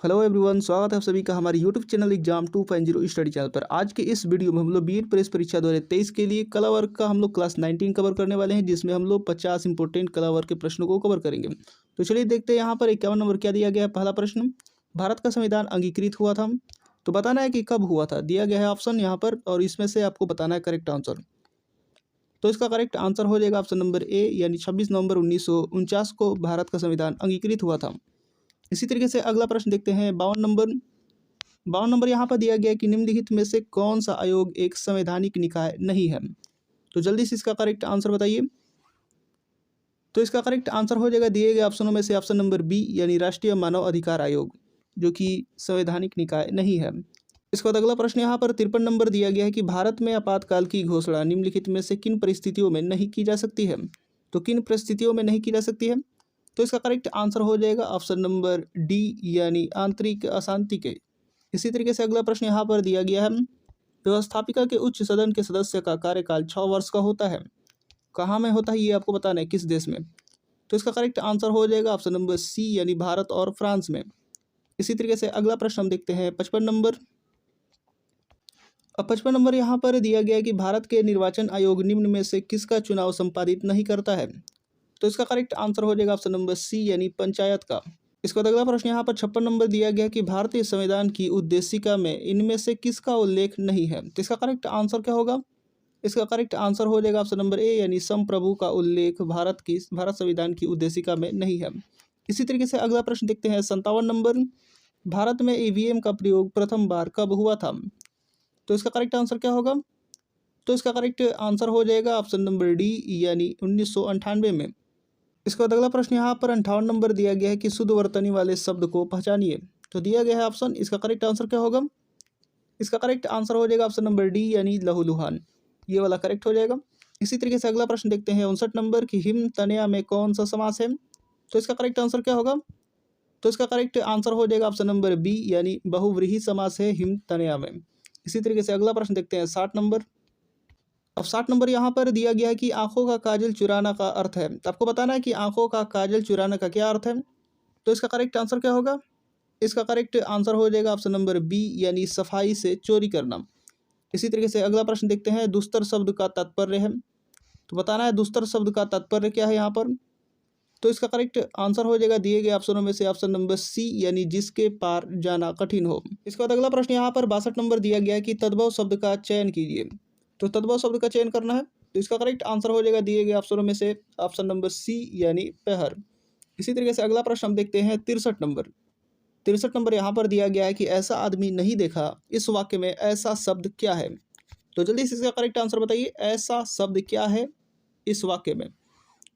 Hello everyone, स्वागत है आप सभी का हमारे YouTube channel exam 250 study channel पर। आज के इस वीडियो में हम लोग बीएड प्रेस परीक्षा 2023 के लिए कला वर्ग का हम लोग क्लास 19 कवर करने वाले हैं, जिसमें हम लोग 50 इंपॉर्टेंट कला वर्ग के प्रश्नों को कवर करेंगे। तो चलिए देखते हैं यहाँ पर 51 नंबर क्या दिया गया है। पहला प्रश्न, भारत का संविधान अंगीकृत हुआ था, तो बताना है कि कब हुआ था। दिया गया है ऑप्शन यहाँ पर, और इसमें से आपको बताना है करेक्ट आंसर। तो इसका करेक्ट आंसर हो जाएगा ऑप्शन नंबर ए, यानी 26 नवंबर 1949 को भारत का संविधान अंगीकृत हुआ था। इसी तरीके से अगला प्रश्न देखते हैं 52 नंबर यहाँ पर दिया गया है कि निम्नलिखित में से कौन सा आयोग एक संवैधानिक निकाय नहीं है। तो जल्दी से इसका करेक्ट आंसर बताइए। तो इसका करेक्ट आंसर हो जाएगा दिए गए ऑप्शनों में से ऑप्शन नंबर बी, यानी राष्ट्रीय मानव अधिकार आयोग, जो कि संवैधानिक निकाय नहीं है। इसके बाद अगला प्रश्न यहाँ पर 53 नंबर दिया गया है कि भारत में आपातकाल की घोषणा निम्नलिखित में से किन परिस्थितियों में नहीं की जा सकती है। तो किन परिस्थितियों में नहीं की जा सकती है। तो इसका करेक्ट आंसर हो जाएगा ऑप्शन नंबर डी, यानी आंतरिक अशांति के। इसी तरीके से अगला प्रश्न यहाँ पर दिया गया है, व्यवस्थापिका के उच्च सदन के सदस्य का कार्यकाल 6 वर्ष का होता है। कहाँ में होता है ये आपको बताना है, किस देश में। तो इसका करेक्ट आंसर हो जाएगा ऑप्शन नंबर सी, यानी भारत और फ्रांस में। इसी तरीके से अगला प्रश्न हम देखते हैं 55 नंबर। अब 55 नंबर यहाँ पर दिया गया है कि भारत के निर्वाचन आयोग निम्न में से किसका चुनाव संपादित नहीं करता है। तो इसका करेक्ट आंसर हो जाएगा ऑप्शन नंबर सी, यानी पंचायत का। इसके बाद अगला प्रश्न यहाँ पर 56 नंबर दिया गया कि भारतीय संविधान की उद्देशिका में इनमें से किसका उल्लेख नहीं है। तो इसका करेक्ट आंसर क्या होगा। इसका करेक्ट आंसर हो जाएगा ऑप्शन नंबर ए, यानी संप्रभु का उल्लेख भारत संविधान की उद्देशिका में नहीं है। इसी तरीके से अगला प्रश्न देखते हैं 57 नंबर, भारत में ईवीएम का प्रयोग प्रथम बार कब हुआ था। तो इसका करेक्ट आंसर क्या होगा। तो इसका करेक्ट आंसर हो जाएगा ऑप्शन नंबर डी, यानी 1998 में। इसके बाद अगला प्रश्न यहाँ पर 58 नंबर दिया गया है कि शुद्ध वर्तनी वाले शब्द को पहचानिए। तो दिया गया है ऑप्शन, इसका करेक्ट आंसर क्या होगा। इसका करेक्ट आंसर हो जाएगा ऑप्शन नंबर डी, यानी लहूलुहान। ये वाला करेक्ट हो जाएगा। इसी तरीके से अगला प्रश्न देखते हैं 59 नंबर की हिम तनया में कौन सा समास है। तो इसका करेक्ट आंसर क्या होगा। तो इसका करेक्ट आंसर हो जाएगा ऑप्शन नंबर बी, यानी बहुव्रीहि समास है हिम तनया में। इसी तरीके से अगला प्रश्न देखते हैं 60 नंबर। अब 60 नंबर यहाँ पर दिया गया है कि आंखों का काजल चुराना का अर्थ है। तो आपको बताना है कि आंखों का काजल चुराना का क्या अर्थ है। तो इसका करेक्ट आंसर क्या होगा। इसका करेक्ट आंसर हो जाएगा ऑप्शन नंबर बी, यानी सफाई से चोरी करना। इसी तरीके से अगला प्रश्न देखते हैं दुस्तर शब्द का तात्पर्य है। तो बताना है दुस्तर शब्द का तात्पर्य क्या है यहाँ पर। तो इसका करेक्ट आंसर हो जाएगा दिए गए ऑप्शनों में से ऑप्शन नंबर सी, यानी जिसके पार जाना कठिन हो। इसके बाद अगला प्रश्न यहाँ पर 62 नंबर दिया गया है कि तद्भव शब्द का चयन कीजिए। तो तद्भव शब्द का चयन करना है। तो इसका करेक्ट आंसर हो जाएगा दिए गए ऑप्शनों में से ऑप्शन नंबर सी, यानी पहर। इसी तरीके से अगला प्रश्न हम देखते हैं 63 नंबर। 63 नंबर यहाँ पर दिया गया है कि ऐसा आदमी नहीं देखा, इस वाक्य में ऐसा शब्द क्या है। तो जल्दी से इसका करेक्ट आंसर बताइए, ऐसा शब्द क्या है इस वाक्य में।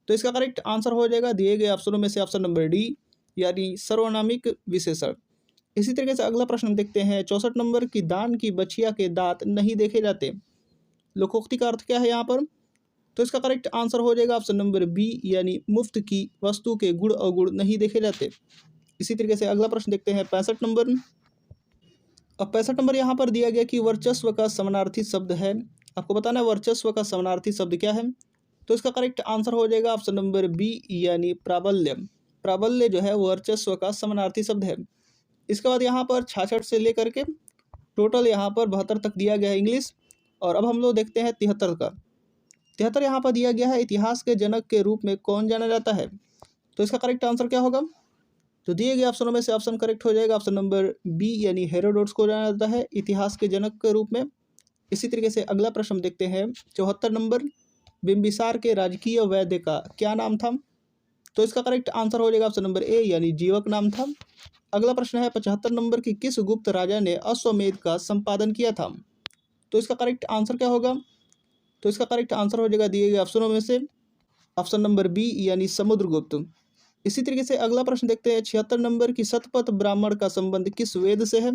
तो इसका करेक्ट आंसर हो जाएगा दिए गए ऑप्शनों में से ऑप्शन नंबर डी, यानी सर्वनामिक विशेषण। इसी तरीके से अगला प्रश्न देखते हैं 64 नंबर की दान की बछिया के दांत नहीं देखे जाते। लोकोक्ति का अर्थ क्या है यहाँ पर। तो इसका करेक्ट आंसर हो जाएगा ऑप्शन नंबर बी, यानी मुफ्त की वस्तु के गुण अवगुण नहीं देखे जाते। इसी तरीके से अगला प्रश्न देखते हैं 65 नंबर। अब 65 नंबर यहाँ पर दिया गया कि वर्चस्व का समानार्थी शब्द है। आपको बताना है वर्चस्व का समानार्थी शब्द क्या है। तो इसका करेक्ट आंसर हो जाएगा ऑप्शन नंबर बी, यानी प्राबल्य। प्राबल्य जो है वर्चस्व का समानार्थी शब्द है। इसके बाद यहाँ पर 66 से लेकर के टोटल यहाँ पर 72 तक दिया गया है इंग्लिश। और अब हम लोग देखते हैं 73 का। 73 यहाँ पर दिया गया है इतिहास के जनक के रूप में कौन जाना जाता है। तो इसका करेक्ट आंसर क्या होगा। तो दिए गए ऑप्शनों में से ऑप्शन करेक्ट हो जाएगा ऑप्शन नंबर बी, यानी हेरोडोट्स को जाना जाता है इतिहास के जनक के रूप में। इसी तरीके से अगला प्रश्न हम देखते हैं 74 नंबर, बिंबिसार के राजकीय वैद्य का क्या नाम था। तो इसका करेक्ट आंसर हो जाएगा ऑप्शन नंबर ए, यानी जीवक नाम था। अगला प्रश्न है 75 नंबर की किस गुप्त राजा ने अश्वमेध का संपादन किया था। तो इसका करेक्ट आंसर क्या होगा। तो इसका करेक्ट आंसर हो जाएगा दिए गए ऑप्शनों में से ऑप्शन नंबर बी, यानी समुद्रगुप्त। इसी तरीके से अगला प्रश्न देखते हैं 76 नंबर की शतपथ ब्राह्मण का संबंध किस वेद से है।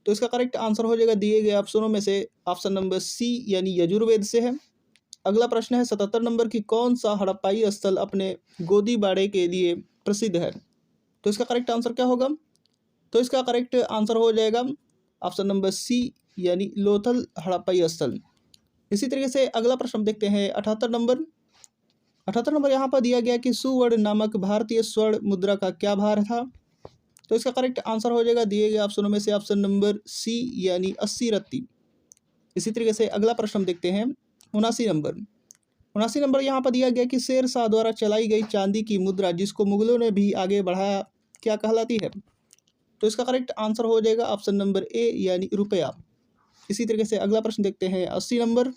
तो इसका करेक्ट आंसर हो जाएगा दिए गए ऑप्शनों में से ऑप्शन नंबर सी, यानी यजुर्वेद से है। अगला प्रश्न है 77 नंबर की कौन सा हड़प्पाई स्थल अपने गोदी बाड़े के लिए प्रसिद्ध है। तो इसका करेक्ट आंसर क्या होगा। तो इसका करेक्ट आंसर हो जाएगा ऑप्शन नंबर सी, यानी लोथल हड़प्पाई स्थल। इसी तरीके से अगला प्रश्न हम देखते हैं 78 नंबर। 78 नंबर यहाँ पर दिया गया कि सुवर्ण नामक भारतीय स्वर्ण मुद्रा का क्या भार था। तो इसका करेक्ट आंसर हो जाएगा दिए गए ऑप्शनों में से ऑप्शन नंबर सी यानी 80 रत्ती। इसी तरीके से अगला प्रश्न हम देखते हैं 79 नंबर यहाँ पर दिया गया कि शेर शाह द्वारा चलाई गई चांदी की मुद्रा जिसको मुगलों ने भी आगे बढ़ाया क्या कहलाती है? तो इसका करेक्ट आंसर हो जाएगा ऑप्शन नंबर ए यानी रुपया। इसी तरीके से अगला प्रश्न देखते हैं 80 नंबर।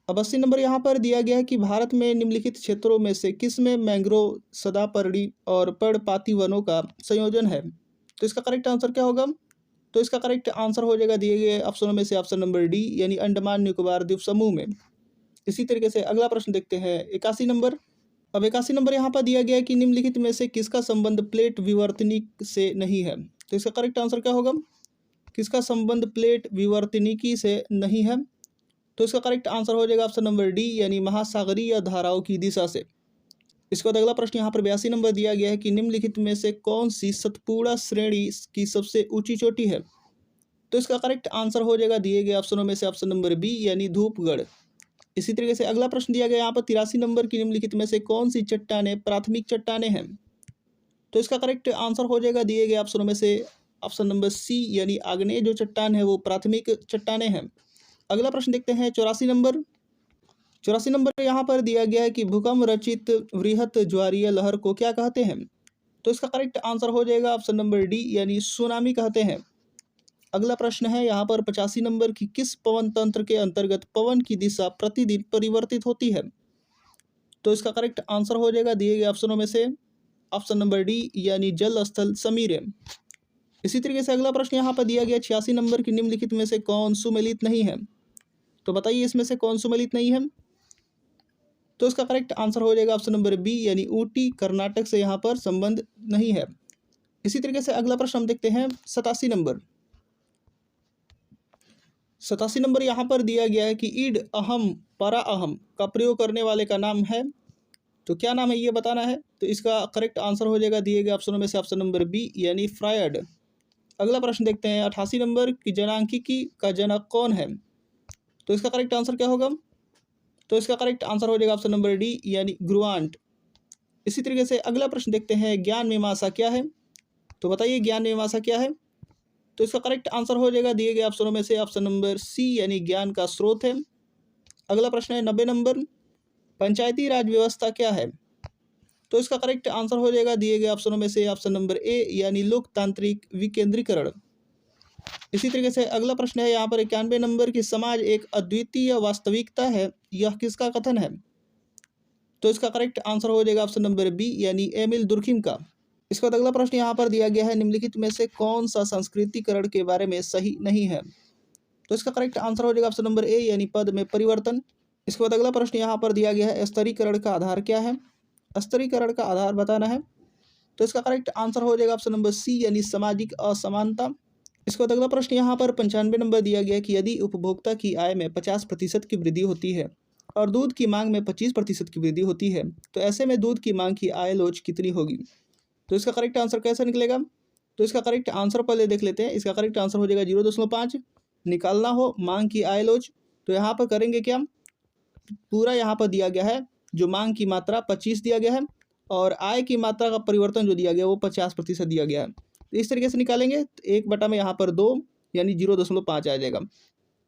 अब 80 नंबर यहाँ पर दिया गया है कि भारत में निम्नलिखित क्षेत्रों में से किस में मैंग्रोव, सदापर्णी और पर्णपाती वनों का संयोजन है? तो इसका करेक्ट आंसर क्या होगा? तो इसका करेक्ट आंसर हो जाएगा दिए गए ऑप्शनों में से ऑप्शन नंबर डी यानी अंडमान निकोबार द्वीप समूह में। इसी तरीके से अगला प्रश्न देखते हैं 81 नंबर। अब 81 नंबर यहाँ पर दिया गया है कि निम्नलिखित में से किसका संबंध प्लेट विवर्तनिक से नहीं है? तो इसका करेक्ट आंसर क्या होगा? किसका संबंध प्लेट विवर्तनिकी से नहीं है? तो इसका करेक्ट आंसर हो जाएगा ऑप्शन नंबर डी यानी महासागरीय धाराओं की दिशा से। इसके बाद अगला प्रश्न यहाँ पर 82 नंबर दिया गया है कि निम्नलिखित में से कौन सी सतपुड़ा श्रेणी की सबसे ऊंची चोटी है? तो इसका करेक्ट आंसर हो जाएगा दिए गए ऑप्शनों में से ऑप्शन नंबर बी यानी धूपगढ़। इसी तरीके से अगला प्रश्न दिया गया यहाँ पर 83 नंबर की निम्नलिखित में से कौन सी चट्टानें प्राथमिक चट्टानें हैं? तो इसका करेक्ट आंसर हो जाएगा दिए गए ऑप्शनों में से ऑप्शन नंबर सी यानी आग्नेय जो चट्टान है वो प्राथमिक चट्टानें हैं। अगला प्रश्न देखते हैं 84 नंबर यहाँ पर दिया गया है कि भूकंप रचित वृहत ज्वारीय लहर को क्या कहते हैं? तो इसका करेक्ट आंसर हो जाएगा ऑप्शन नंबर डी यानी सुनामी कहते हैं। अगला प्रश्न है यहाँ पर 85 नंबर की किस पवन तंत्र के अंतर्गत पवन की दिशा प्रतिदिन परिवर्तित होती है? तो इसका करेक्ट आंसर हो जाएगा दिए गए ऑप्शनों में से ऑप्शन नंबर डी यानी जल स्थल समीर। इसी तरीके से अगला प्रश्न यहाँ पर दिया गया 86 नंबर की निम्नलिखित में से कौन सुमेलित नहीं है? तो बताइए इसमें से कौन सुमेलित नहीं है? तो इसका करेक्ट आंसर हो जाएगा ऑप्शन नंबर बी यानी ऊटी कर्नाटक से यहाँ पर संबंध नहीं है। इसी तरीके से अगला प्रश्न हम देखते हैं 87 नंबर यहाँ पर दिया गया है कि ईड अहम परा अहम का प्रयोग करने वाले का नाम है। तो क्या नाम है ये बताना है। तो इसका करेक्ट आंसर हो जाएगा दिए गए ऑप्शनों में से ऑप्शन नंबर बी यानी फ्रायड। अगला प्रश्न देखते हैं 88 नंबर की जनांकिकी का जनक कौन है? तो इसका करेक्ट आंसर क्या होगा? तो इसका करेक्ट आंसर हो जाएगा ऑप्शन नंबर डी यानी ग्रुआंट। इसी तरीके से अगला प्रश्न देखते हैं ज्ञान मीमांसा क्या है? तो बताइए ज्ञान मीमांसा क्या है? तो इसका करेक्ट आंसर हो जाएगा दिए गए ऑप्शनों में से ऑप्शन नंबर सी यानी ज्ञान का स्रोत है। अगला प्रश्न है 90 नंबर पंचायती राज व्यवस्था क्या है? तो इसका करेक्ट आंसर हो जाएगा दिए गए ऑप्शनों में से ऑप्शन नंबर ए यानी लोकतांत्रिक विकेंद्रीकरण। इसी तरीके से अगला प्रश्न है यहाँ पर 91 नंबर की समाज एक अद्वितीय वास्तविकता है यह किसका कथन है? तो इसका करेक्ट आंसर हो जाएगा ऑप्शन नंबर बी यानी एमिल दुर्खिम का। इसके बाद अगला प्रश्न यहाँ पर दिया गया है निम्नलिखित में से कौन सा संस्कृतिकरण के बारे में सही नहीं है? तो इसका करेक्ट आंसर हो जाएगा ऑप्शन नंबर ए यानी पद में परिवर्तन। इसके बाद अगला प्रश्न यहाँ पर दिया गया है स्तरीकरण का आधार क्या है? स्तरीकरण का आधार बताना है। तो इसका करेक्ट आंसर हो जाएगा ऑप्शन नंबर सी यानी सामाजिक असमानता। इसके बाद अगला प्रश्न यहाँ पर 95 नंबर दिया गया कि यदि उपभोक्ता की आय में 50% की वृद्धि होती है और दूध की मांग में 25% की वृद्धि होती है तो ऐसे में दूध की मांग की आय लोच कितनी होगी? तो इसका करेक्ट आंसर कैसे निकलेगा? तो इसका करेक्ट आंसर पहले देख लेते हैं। इसका करेक्ट आंसर हो जाएगा 0.5। निकालना हो मांग की आय लोच तो यहाँ पर करेंगे क्या, पूरा यहाँ पर दिया गया है जो मांग की मात्रा 25 दिया गया है और आय की मात्रा का परिवर्तन जो दिया गया वो 50% दिया गया है। तो इस तरीके से निकालेंगे तो 1 में यहाँ पर 2 यानी 0.5 आ जाएगा।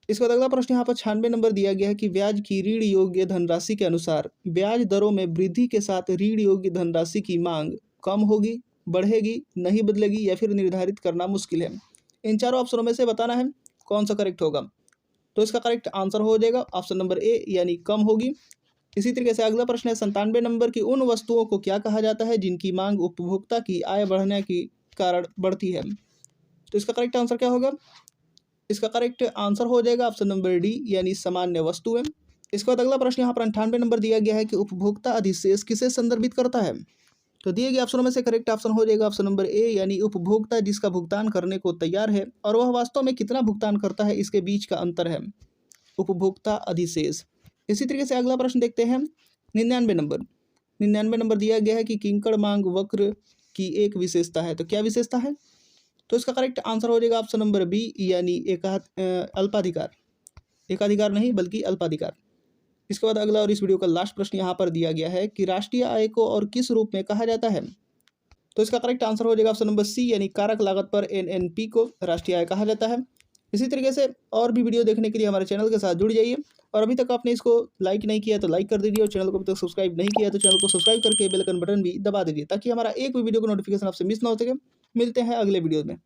इसके बाद अगला प्रश्न यहाँ पर 96 नंबर दिया गया है कि ब्याज की ऋण योग्य धनराशि के अनुसार ब्याज दरों में वृद्धि के साथ ऋण योग्य धनराशि की मांग कम होगी, बढ़ेगी, नहीं बदलेगी या फिर निर्धारित करना मुश्किल है। इन चारों ऑप्शनों में से बताना है कौन सा करेक्ट होगा। तो इसका करेक्ट आंसर हो जाएगा ऑप्शन नंबर ए यानी कम होगी। इसी तरीके से अगला प्रश्न है 97 नंबर की उन वस्तुओं को क्या कहा जाता है जिनकी मांग उपभोक्ता की आय बढ़ने के कारण बढ़ती है? तो इसका करेक्ट आंसर क्या होगा? इसका करेक्ट आंसर हो जाएगा ऑप्शन नंबर डी यानी सामान्य वस्तुएं। इसके बाद अगला प्रश्न यहाँ पर 98 नंबर दिया गया है कि उपभोक्ता अधिशेष किसे संदर्भित करता है? तो दिए गए ऑप्शनों में से करेक्ट ऑप्शन हो जाएगा ऑप्शन नंबर ए यानी उपभोक्ता जिसका भुगतान करने को तैयार है और वह वास्तव में कितना भुगतान करता है इसके बीच का अंतर है उपभोक्ता अधिशेष। इसी तरीके से अगला प्रश्न देखते हैं 99 नंबर दिया गया है कि किंकड़ मांग वक्र की एक विशेषता है। तो क्या विशेषता है? तो इसका करेक्ट आंसर हो जाएगा ऑप्शन नंबर बी यानी अल्पाधिकार। एकाधिकार नहीं बल्कि अल्पाधिकार। इसके बाद अगला और इस वीडियो का लास्ट प्रश्न यहाँ पर दिया गया है कि राष्ट्रीय आय को और किस रूप में कहा जाता है? तो इसका करेक्ट आंसर हो जाएगा ऑप्शन नंबर सी यानी कारक लागत पर एनएनपी को राष्ट्रीय आय कहा जाता है। इसी तरीके से और भी वीडियो देखने के लिए हमारे चैनल के साथ जुड़ जाइए और अभी तक आपने इसको लाइक नहीं किया तो लाइक कर दीजिए और चैनल को अभी तक सब्सक्राइब नहीं किया तो चैनल को सब्सक्राइब करके बेल आइकन बटन भी दबा दीजिए ताकि हमारा एक भी वीडियो का नोटिफिकेशन आपसे मिस ना हो सके। मिलते हैं अगले वीडियो में।